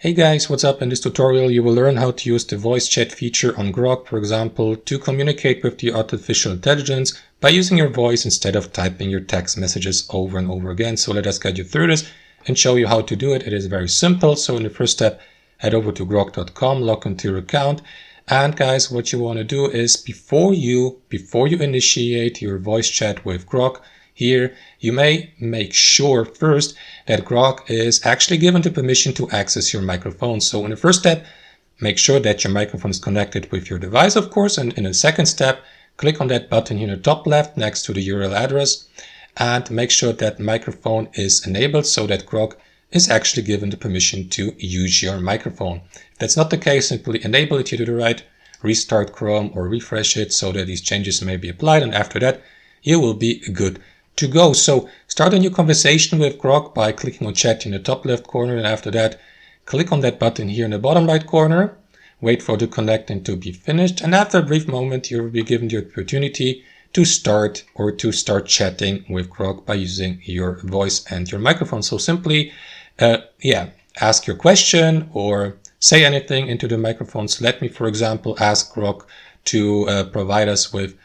Hey guys, what's up? In this tutorial you will learn how to use the voice chat feature on Grok, for example, to communicate with the artificial intelligence by using your voice instead of typing your text messages over and over again. So let us guide you through this and show you how to do it. It is very simple. So in the first step, head over to grok.com, log into your account. And guys, what you want to do is before you initiate your voice chat with Grok, here, you may make sure first that Grok is actually given the permission to access your microphone. So in the first step, make sure that your microphone is connected with your device, of course. And in the second step, click on that button here in the top left next to the URL address and make sure that microphone is enabled so that Grok is actually given the permission to use your microphone. If that's not the case, simply enable it here to the right, restart Chrome or refresh it so that these changes may be applied. And after that, you will be good to go. So start a new conversation with Grok by clicking on chat in the top left corner, and after that click on that button here in the bottom right corner, wait for the connecting to be finished, and after a brief moment you will be given the opportunity to start chatting with Grok by using your voice and your microphone. So simply ask your question or say anything into the microphone. So let me, for example, ask Grok to provide us with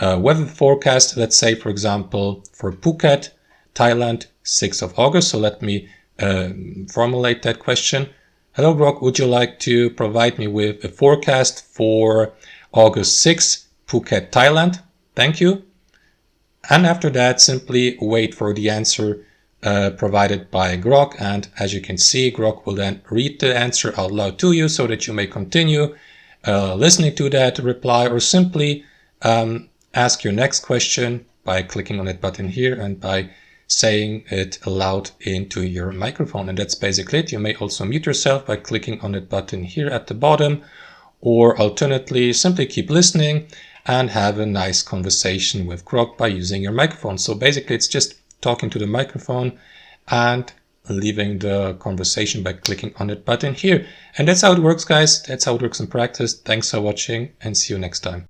weather forecast, let's say, for example, for Phuket, Thailand, 6th of August. So let me formulate that question. Hello, Grok, would you like to provide me with a forecast for August 6th, Phuket, Thailand? Thank you. And after that, simply wait for the answer provided by Grok. And as you can see, Grok will then read the answer out loud to you so that you may continue listening to that reply, or simply ask your next question by clicking on that button here and by saying it aloud into your microphone. And that's basically it. You may also mute yourself by clicking on that button here at the bottom, or alternately simply keep listening and have a nice conversation with Grok by using your microphone. So basically it's just talking to the microphone and leaving the conversation by clicking on that button here. And that's how it works, guys. That's how it works in practice. Thanks for watching and see you next time.